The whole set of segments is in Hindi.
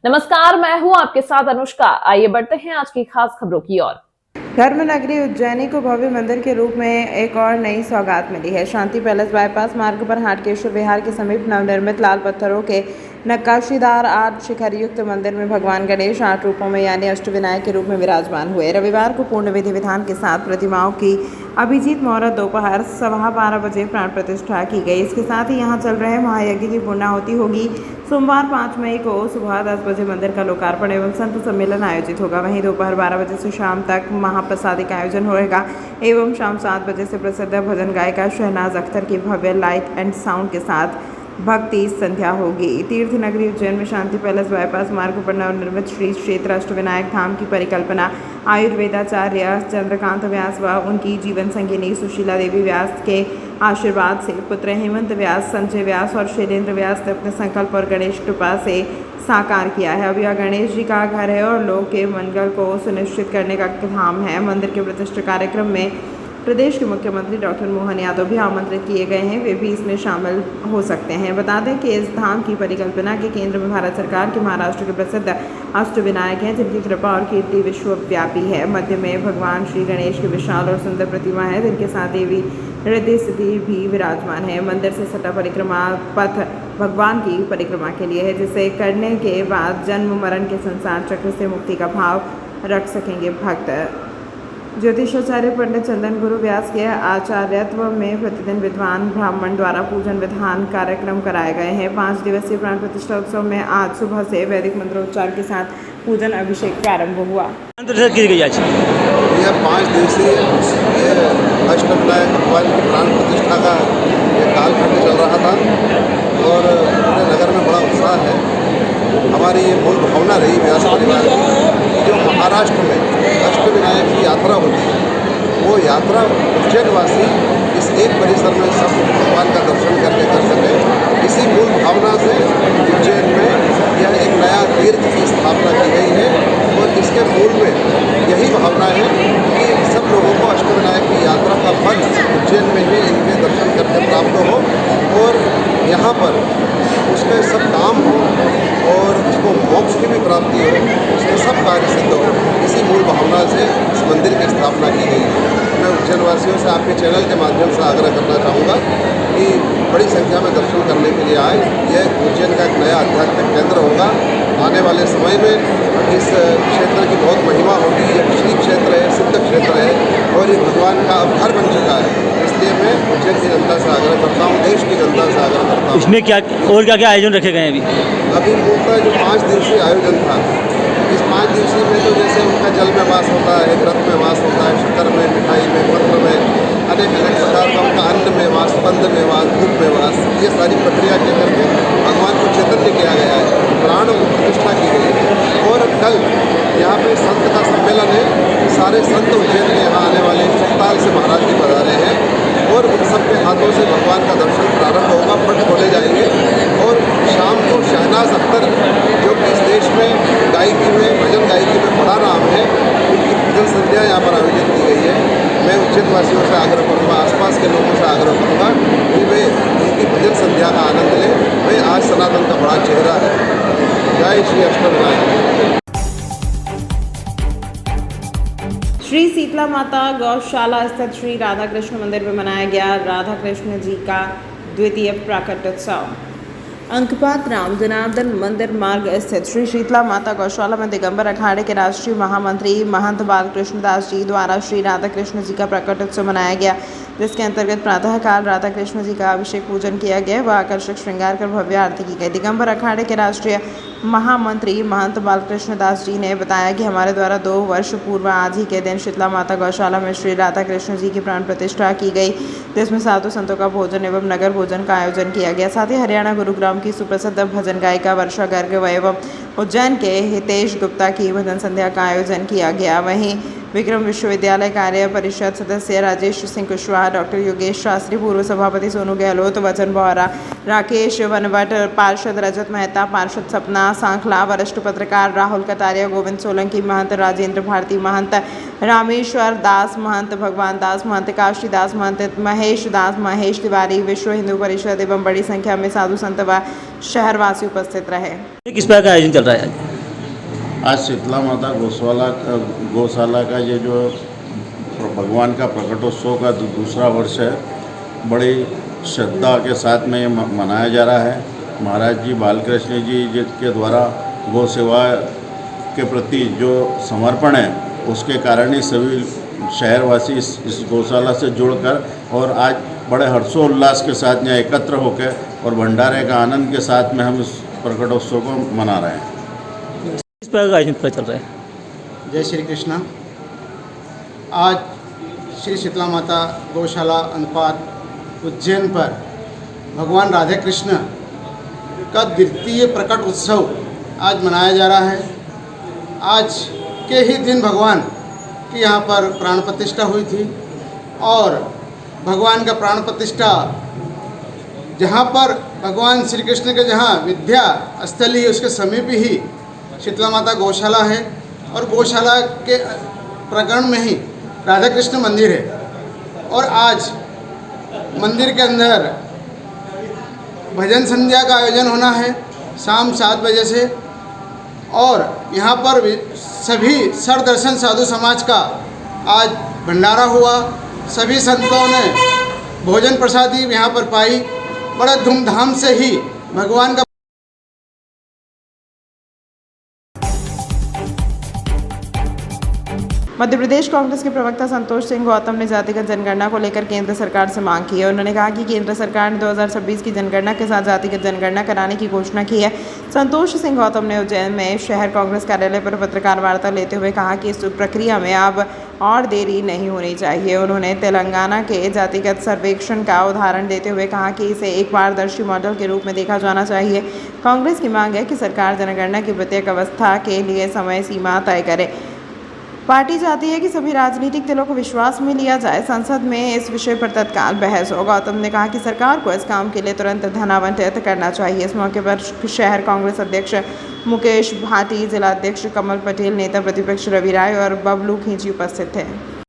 नमस्कार, मैं हूं आपके साथ अनुष्का। आइए बढ़ते हैं आज की खास खबरों की ओर। धर्म नगरी उज्जैनी को भव्य मंदिर के रूप में एक और नई सौगात मिली है। शांति पैलेस बाईपास मार्ग पर हाटकेश्वर विहार के समीप नवनिर्मित लाल पत्थरों के नक्काशीदार 8 शिखर युक्त मंदिर में भगवान गणेश 8 रूपों में यानी अष्टविनायक के रूप में विराजमान हुए। रविवार को पूर्ण विधि विधान के साथ प्रतिमाओं की अभिजीत मुहूर्त दोपहर 12:15 बजे प्राण प्रतिष्ठा की गई। इसके साथ ही यहाँ चल रहे महायज्ञ की पूर्णाहुति होगी। सोमवार 5 मई को सुबह 10 बजे मंदिर का लोकार्पण एवं संत सम्मेलन आयोजित होगा। वहीं दोपहर 12 बजे से शाम तक महाप्रसादी का आयोजन होगा एवं शाम 7 बजे से प्रसिद्ध भजन गायिका शहनाज अख्तर की भव्य लाइट एंड साउंड के साथ भक्ति संध्या होगी। तीर्थ नगरी उज्जैन में शांति पैलेस बाईपास मार्ग पर नवनिर्मित श्री क्षेत्र अष्टविनायक धाम की परिकल्पना आयुर्वेदाचार्य चंद्रकांत व्यास व उनकी जीवन संगिनी सुशीला देवी व्यास के आशीर्वाद से पुत्र हेमंत व्यास, संजय व्यास और शैलेंद्र व्यास ने अपने संकल्प और गणेश कृपा से साकार किया है। अब यह गणेश जी का घर है और लोग के मंगल को सुनिश्चित करने का धाम है। मंदिर के प्रतिष्ठा कार्यक्रम में प्रदेश के मुख्यमंत्री डॉक्टर मोहन यादव भी आमंत्रित किए गए हैं। वे भी इसमें शामिल हो सकते हैं। बता दें कि इस धाम की परिकल्पना के केंद्र में भारत सरकार के महाराष्ट्र के प्रसिद्ध अष्टविनायक हैं, जिनकी कृपा और कीर्ति विश्वव्यापी है। मध्य में भगवान श्री गणेश की विशाल और सुंदर प्रतिमा है, जिनके साथ देवी हृदय सिद्धि भी विराजमान है। मंदिर से सटा परिक्रमा पथ भगवान की परिक्रमा के लिए है, जिसे करने के बाद जन्म मरण के संसार चक्र से मुक्ति का भाव रख सकेंगे भक्त। ज्योतिषाचार्य पंडित चंदन गुरु व्यास के आचार्यत्व में प्रतिदिन विद्वान ब्राह्मण द्वारा पूजन विधान कार्यक्रम कराए गए हैं। 5 दिवसीय प्राण प्रतिष्ठा उत्सव में आज सुबह से वैदिक मंत्रोच्चार के साथ पूजन अभिषेक प्रारंभ हुआ। यह 5 दिवसीय अष्टविनायक भगवान की प्राण प्रतिष्ठा का ये कालखंड चल रहा था और पूरे नगर में बड़ा उत्साह है। हमारी ये मूल भावना रही व्यास परिवार की, जो महाराष्ट्र में अष्टविनायक की यात्रा होती है, वो यात्रा उज्जैनवासी इस एक परिसर में सब भगवान का दर्शन करके कर सके। इसी मूल भावना से उज्जैन में यह एक नया तीर्थ की स्थापना की गई है और इसके मूल में यही भावना है कि सब लोगों को अष्टविनायक की यात्रा का फल उज्जैन में ही इनके दर्शन करके प्राप्त हो और यहाँ पर उसके सब काम हो और उसको मोक्ष की भी प्राप्ति हो, उसके सब कार्य सिद्ध हो। इसी मूल भावना से इस मंदिर की स्थापना की गई है। मैं उज्जैन वासियों से आपके चैनल के माध्यम से आग्रह करना चाहूँगा कि बड़ी संख्या में दर्शन करने के लिए आए। यह उज्जैन का एक नया आध्यात्मिक केंद्र होगा। आने वाले समय में इस क्षेत्र की बहुत महिमा होगी। ये श्री क्षेत्र है, सिद्ध क्षेत्र है और ये भगवान का अब घर बन चुका है। इसलिए मैं उज्जैन की जनता से आग्रह करता हूँ, देश की जनता से आग्रह करता हूँ। इसमें क्या और क्या आयोजन रखे गए हैं अभी उनका जो 5 दिवसीय आयोजन था, इस 5 दिवसीय में तो जैसे उनका जल में वास होता है, व्रत में वास होता है, शक्कर में, मिठाई में, पत्र में, अनेक अनेक प्रकार का उनका अन्न में वास, पंद में वास, धूप में वास, ये सारी प्रक्रिया के करके भगवान को चैतन्य किया गया है। प्राण प्रतिष्ठा की गई है और कल यहाँ पे संत का सम्मेलन है। सारे संत उज्जैन के यहाँ आने वाले सप्ताह से महाराज जी पधारे हैं और उन सबके हाथों से भगवान का दर्शन प्रारंभ होगा, पट खोले जाएंगे और शाम को शहनाज अख्तर, जो कि इस देश में गायकी में, भजन गायकी में बड़ा नाम है, उनकी भजन संध्या यहाँ पर आयोजित की गई है। मैं उज्जैन वासियों से आग्रह करूँगा, आसपास के लोगों से आग्रह करूँगा कि वे उनकी भजन संध्या का आनंद लें। वे आज सनातन का बड़ा चेहरा है। जय श्री अष्टविनायक। श्री शीतला माता गौशाला स्थित श्री राधा कृष्ण मंदिर में मनाया गया राधा कृष्ण जी का द्वितीय प्राकट्योत्सव। अंकपात राम जनार्दन मंदिर मार्ग स्थित श्री शीतला माता गौशाला में दिगंबर अखाड़े के राष्ट्रीय महामंत्री महंत बालकृष्ण दास जी द्वारा श्री राधा कृष्ण जी का प्राकट्योत्सव मनाया गया, जिसके अंतर्गत प्रातःकाल राधा कृष्ण जी का अभिषेक पूजन किया गया व आकर्षक श्रृंगार कर भव्य आरती की गई। दिगंबर अखाड़े के राष्ट्रीय महामंत्री महंत बालकृष्ण दास जी ने बताया कि हमारे द्वारा 2 वर्ष पूर्व आज ही के दिन शीतला माता गौशाला में श्री राधा कृष्ण जी की प्राण प्रतिष्ठा की गई, जिसमें साधु संतों का भोजन एवं नगर भोजन का आयोजन किया गया। साथ ही हरियाणा गुरुग्राम की सुप्रसिद्ध भजन गायिका वर्षा गर्ग एवं उज्जैन के हितेश गुप्ता की भजन संध्या का आयोजन किया गया। वहीं विक्रम विश्वविद्यालय कार्य परिषद सदस्य राजेश सिंह कुशवाहा, डॉक्टर योगेश शास्त्री, पूर्व सभापति सोनू गहलोत, वचन बोहरा, राकेश वनवट, पार्षद रजत मेहता, पार्षद सपना सांखला, वरिष्ठ पत्रकार राहुल कटारिया, गोविंद सोलंकी, महंत राजेंद्र भारती, महंत रामेश्वर दास, महंत भगवान दास, महंत काशी दास, महंत महेश दास, महेश तिवारी, विश्व हिंदू परिषद एवं बड़ी संख्या में साधु संत व शहरवासी उपस्थित रहे। किस प्रकार का आयोजन चल रहा है? आज शीतला माता गौशाला का ये जो भगवान का प्रकटोत्सव का दूसरा वर्ष है, बड़ी श्रद्धा के साथ में ये मनाया जा रहा है। महाराज जी बालकृष्ण जी के द्वारा गौ सेवा के प्रति जो समर्पण है, उसके कारण ही सभी शहरवासी इस गौशाला से जुड़कर और आज बड़े हर्षोल्लास के साथ यहाँ एकत्र होकर और भंडारे का आनंद के साथ में हम इस प्रकटोत्सव को मना रहे हैं। इस पर आयोजन पता चल रहा है। जय श्री कृष्णा। आज श्री शीतला माता गौशाला अनुपात उज्जैन पर भगवान राधे कृष्ण का द्वितीय प्रकट उत्सव आज मनाया जा रहा है। आज के ही दिन भगवान की यहाँ पर प्राण प्रतिष्ठा हुई थी और भगवान का प्राण प्रतिष्ठा जहाँ पर भगवान श्री कृष्ण के जहाँ विद्या स्थली है, उसके समीप ही शीतला माता गौशाला है और गौशाला के प्रांगण में ही राधा कृष्ण मंदिर है। और आज मंदिर के अंदर भजन संध्या का आयोजन होना है शाम 7 बजे से और यहाँ पर सभी सरदर्शन साधु समाज का आज भंडारा हुआ। सभी संतों ने भोजन प्रसादी यहाँ पर पाई। बड़े धूमधाम से ही भगवान का मध्य प्रदेश कांग्रेस के प्रवक्ता संतोष सिंह गौतम ने जातिगत जनगणना को लेकर केंद्र सरकार से मांग की है। उन्होंने कहा कि केंद्र सरकार ने 2026 की जनगणना के साथ जातिगत जनगणना कराने की घोषणा की है। संतोष सिंह गौतम ने उज्जैन में शहर कांग्रेस कार्यालय पर पत्रकार वार्ता लेते हुए कहा कि इस प्रक्रिया में अब और देरी नहीं होनी चाहिए। उन्होंने तेलंगाना के जातिगत सर्वेक्षण का उदाहरण देते हुए कहा कि इसे एक पारदर्शी मॉडल के रूप में देखा जाना चाहिए। कांग्रेस की मांग है कि सरकार जनगणना की प्रत्येक अवस्था के लिए समय सीमा तय करे। पार्टी चाहती है कि सभी राजनीतिक दलों को विश्वास में लिया जाए। संसद में इस विषय पर तत्काल बहस हो। गौतम ने कहा कि सरकार को इस काम के लिए तुरंत धन आवंटित करना चाहिए। इस मौके पर शहर कांग्रेस अध्यक्ष मुकेश भाटी, जिला अध्यक्ष कमल पटेल, नेता प्रतिपक्ष रवि राय और बबलू खींची उपस्थित थे।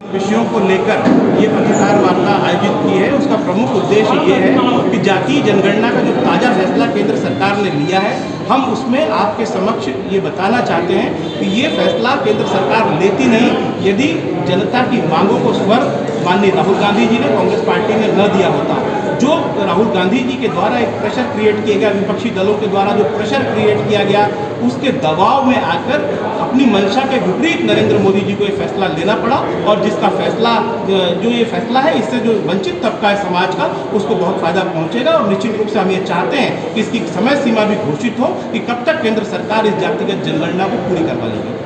विषयों को लेकर ये पत्रकार वार्ता आयोजित की है, उसका प्रमुख उद्देश्य ये है कि जातीय जनगणना का जो ताज़ा फैसला केंद्र सरकार ने लिया है, हम उसमें आपके समक्ष ये बताना चाहते हैं कि ये फैसला केंद्र सरकार लेती नहीं यदि जनता की मांगों को स्वर माननीय राहुल गांधी जी ने, कांग्रेस पार्टी ने न दिया होता। जो राहुल गांधी जी के द्वारा एक प्रेशर क्रिएट किया गया, विपक्षी दलों के द्वारा जो प्रेशर क्रिएट किया गया, उसके दबाव में आकर अपनी मंशा के विपरीत नरेंद्र मोदी जी को ये फैसला लेना पड़ा और जिसका फैसला जो ये फैसला है, इससे जो वंचित तबका है समाज का, उसको बहुत फायदा पहुंचेगा। और निश्चित रूप से हम ये चाहते हैं कि इसकी समय सीमा भी घोषित हो कि कब तक केंद्र सरकार इस जातिगत जनगणना को पूरी करवा लेगी।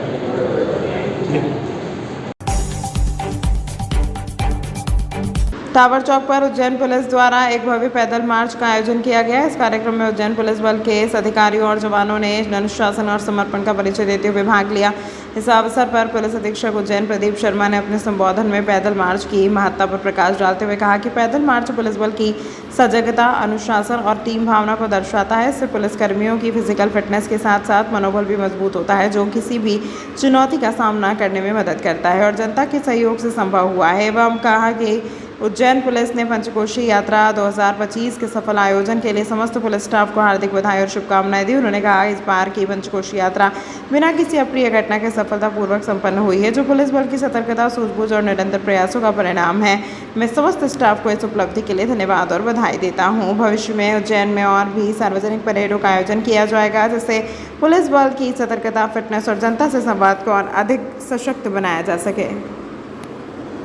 टावर चौक पर उज्जैन पुलिस द्वारा एक भव्य पैदल मार्च का आयोजन किया गया। इस कार्यक्रम में उज्जैन पुलिस बल के अधिकारियों और जवानों ने अनुशासन और समर्पण का परिचय देते हुए भाग लिया। इस अवसर पर पुलिस अधीक्षक उज्जैन प्रदीप शर्मा ने अपने संबोधन में पैदल मार्च की महत्ता पर प्रकाश डालते हुए कहा कि पैदल मार्च पुलिस बल की सजगता, अनुशासन और टीम भावना को दर्शाता है। इससे पुलिसकर्मियों की फिजिकल फिटनेस के साथ साथ मनोबल भी मजबूत होता है, जो किसी भी चुनौती का सामना करने में मदद करता है और जनता के सहयोग से संभव हुआ है। एवं कहा कि उज्जैन पुलिस ने पंचकोशी यात्रा 2025 के सफल आयोजन के लिए समस्त पुलिस स्टाफ को हार्दिक बधाई और शुभकामनाएं दी। उन्होंने कहा इस बार की पंचकोशी यात्रा बिना किसी अप्रिय घटना के सफलतापूर्वक संपन्न हुई है, जो पुलिस बल की सतर्कता, सूझबूझ और निरंतर प्रयासों का परिणाम है। मैं समस्त स्टाफ को इस उपलब्धि के लिए धन्यवाद और बधाई देता हूँ। भविष्य में उज्जैन में और भी सार्वजनिक परेडों का आयोजन किया जाएगा, जिससे पुलिस बल की सतर्कता, फिटनेस और जनता से संवाद को और अधिक सशक्त बनाया जा सके।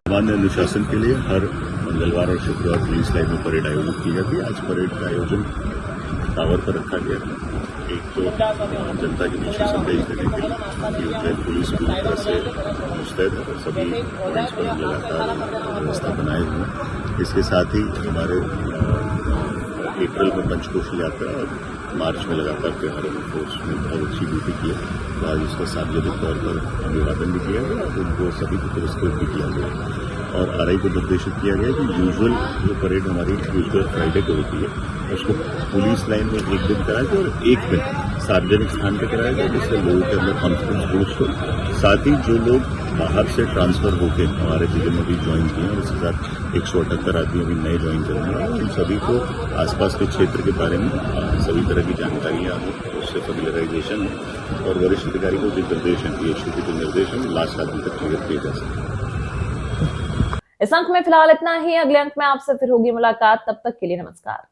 सामान्य अनुशासन के लिए हर मंगलवार और शुक्रवार पुलिस लाइन में परेड आयोजित की जाती है। आज परेड का आयोजन टावर पर रखा गया। एक तो जनता के बीच संदेश देने के लिए कि उज्जैन पुलिस पूरी तरह से मुस्तैद है, सभी पॉइंट्स पर लगातार व्यवस्था बनाए हुए हैं। इसके साथ ही हमारे अप्रैल में पंचकोशी यात्रा और मार्च में लगातार त्योहारों में फोर्स ने बहुत अच्छी ड्यूटी की है। तो आज उसका सार्वजनिक तौर पर अभिवादन भी किया गया और उनको सभी को पुरस्कृत भी किया गया और आरआई को निर्देशित किया गया कि यूजुअल जो परेड हमारी ट्यूजडे और फ्राइडे को होती है, उसको पुलिस लाइन में एक दिन कराए और एक दिन सार्वजनिक स्थान पर कराया जाए, जिससे लोगों के अंदर कॉन्फिडेंस बूस्ट हो। साथ ही जो लोग बाहर से ट्रांसफर होकर हमारे जिले में भी ज्वाइन किए हैं, उसके साथ 178 आदमी अभी नए ज्वाइन करेंगे। उन सभी को आसपास के क्षेत्र के बारे में सभी तरह की जानकारियाँ हों, उससे फेमिलराइजेशन हो और वरिष्ठ अधिकारी को जो निर्देश हैं, पीएचडी के जो निर्देश हैं, लास्ट आदमी तक क्लियर किए जा सकें। इस अंक में फिलहाल इतना ही। अगले अंक में आपसे फिर होगी मुलाकात। तब तक के लिए नमस्कार।